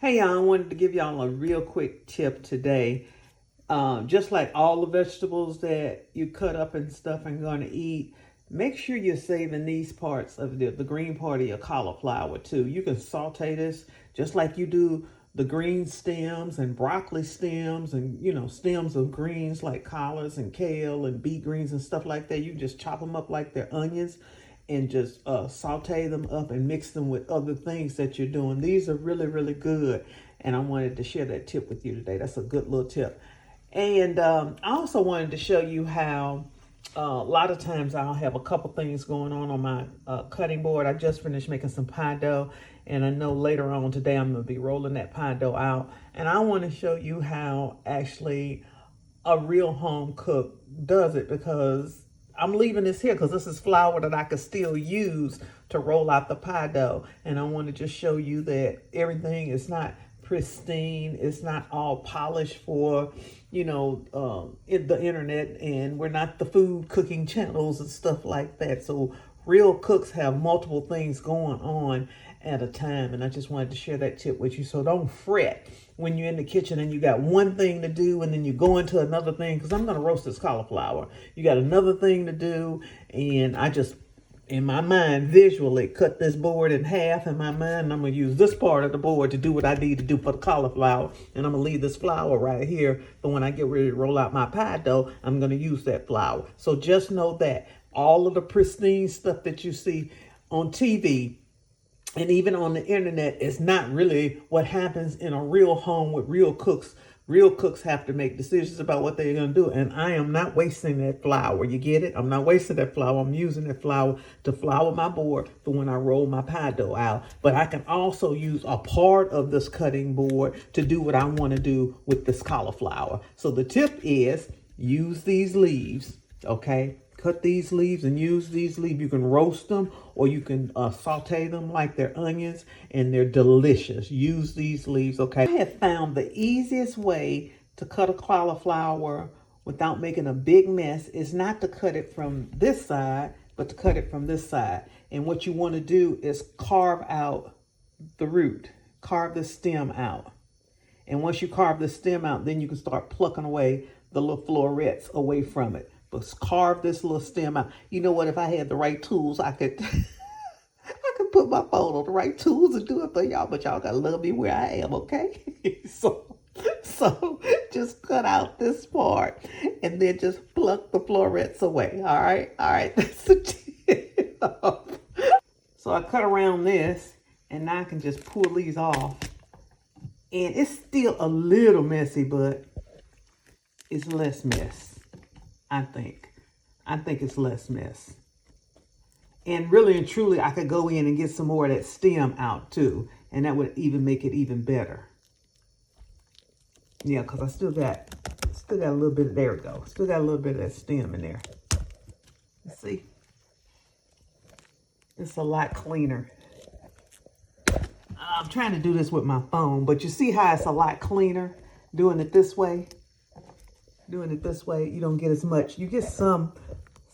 Hey y'all, I wanted to give y'all a real quick tip today. Just like all the vegetables that you cut up and stuff and going to eat, make sure you're saving these parts of the green part of your cauliflower too. You can saute this just like you do the green stems and broccoli stems and stems of greens like collards and kale and beet greens and stuff like that. You just chop them up like they're onions and just saute them up and mix them with other things that you're doing. These are really, really good. And I wanted to share that tip with you today. That's a good little tip. And I also wanted to show you how a lot of times I'll have a couple things going on my cutting board. I just finished making some pie dough. And I know later on today I'm going to be rolling that pie dough out. And I want to show you how actually a real home cook does it, because I'm leaving this here because this is flour that I could still use to roll out the pie dough. And I want to just show you that everything is not pristine. It's not all polished for, the internet. And we're not the food cooking channels and stuff like that. So real cooks have multiple things going on at a time. And I just wanted to share that tip with you. So don't fret when you're in the kitchen and you got one thing to do and then you go into another thing, because I'm going to roast this cauliflower. You got another thing to do, and I just, in my mind, visually cut this board in half in my mind, and I'm going to use this part of the board to do what I need to do for the cauliflower, and I'm going to leave this flour right here, but when I get ready to roll out my pie dough, I'm going to use that flour. So just know that all of the pristine stuff that you see on TV and even on the internet is not really what happens in a real home with real cooks. Real cooks have to make decisions about what they're going to do. And I am not wasting that flour. You get it? I'm not wasting that flour. I'm using that flour to flour my board for when I roll my pie dough out. But I can also use a part of this cutting board to do what I want to do with this cauliflower. So the tip is use these leaves, okay? Cut these leaves and use these leaves. You can roast them or you can saute them like they're onions, and they're delicious. Use these leaves, okay? I have found the easiest way to cut a cauliflower without making a big mess is not to cut it from this side, but to cut it from this side. And what you want to do is carve out the root, carve the stem out. And once you carve the stem out, then you can start plucking away the little florets away from it. But carve this little stem out. You know what? If I had the right tools, I could I could put my phone on the right tools and do it for y'all. But y'all gotta love me where I am, okay? so just cut out this part and then just pluck the florets away. All right, that's the tip. So I cut around this, and now I can just pull these off. And it's still a little messy, but it's less mess. I think it's less mess. And really and truly, I could go in and get some more of that stem out too. And that would even make it even better. Yeah, because I still got a little bit, there we go. Still got a little bit of that stem in there. Let's see. It's a lot cleaner. I'm trying to do this with my phone, but you see how it's a lot cleaner doing it this way? Doing it this way, you don't get as much. You get some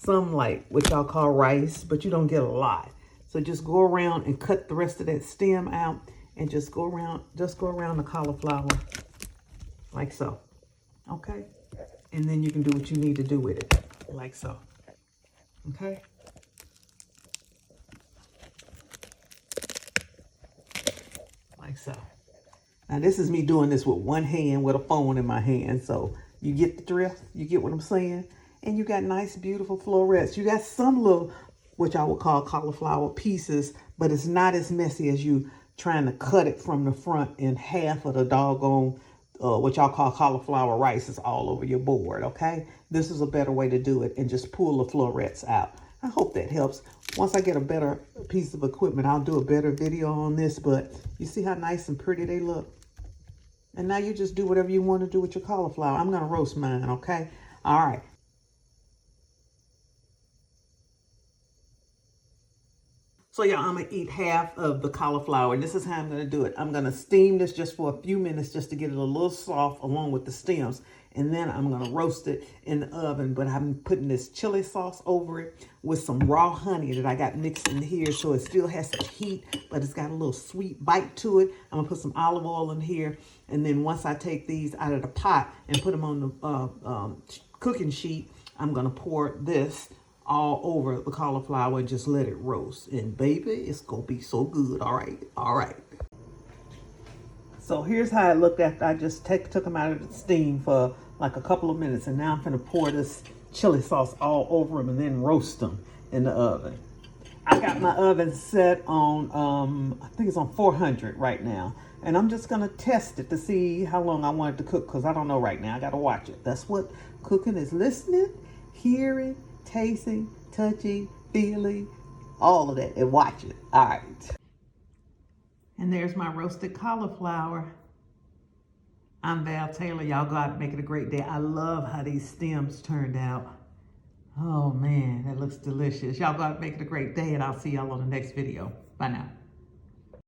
like what y'all call rice, but you don't get a lot. So just go around and cut the rest of that stem out, and just go around the cauliflower like so. Okay? And then you can do what you need to do with it, like so. Okay? Like so. Now this is me doing this with one hand with a phone in my hand, so you get the drift? You get what I'm saying? And you got nice, beautiful florets. You got some little, which I would call cauliflower pieces, but it's not as messy as you trying to cut it from the front, and half of the doggone, what y'all call cauliflower rice is all over your board, okay? This is a better way to do it, and just pull the florets out. I hope that helps. Once I get a better piece of equipment, I'll do a better video on this, but you see how nice and pretty they look? And now you just do whatever you want to do with your cauliflower. I'm going to roast mine, okay? All right. So y'all, I'm going to eat half of the cauliflower. This is how I'm going to do it. I'm going to steam this just for a few minutes just to get it a little soft along with the stems. And then I'm gonna roast it in the oven, but I'm putting this chili sauce over it with some raw honey that I got mixed in here, so it still has some heat, but it's got a little sweet bite to it. I'm gonna put some olive oil in here, and then once I take these out of the pot and put them on the cooking sheet, I'm gonna pour this all over the cauliflower and just let it roast. And baby, it's gonna be so good. All right. So here's how it looked after I just took them out of the steam for like a couple of minutes, and now I'm gonna pour this chili sauce all over them and then roast them in the oven. I got my oven set on, I think it's on 400 right now. And I'm just gonna test it to see how long I want it to cook, because I don't know right now. I gotta watch it. That's what cooking is: listening, hearing, tasting, touching, feeling, all of that, and watch it. All right. And there's my roasted cauliflower. I'm Val Taylor. Y'all go out and make it a great day. I love how these stems turned out. Oh man, that looks delicious. Y'all go out and make it a great day, and I'll see y'all on the next video. Bye now.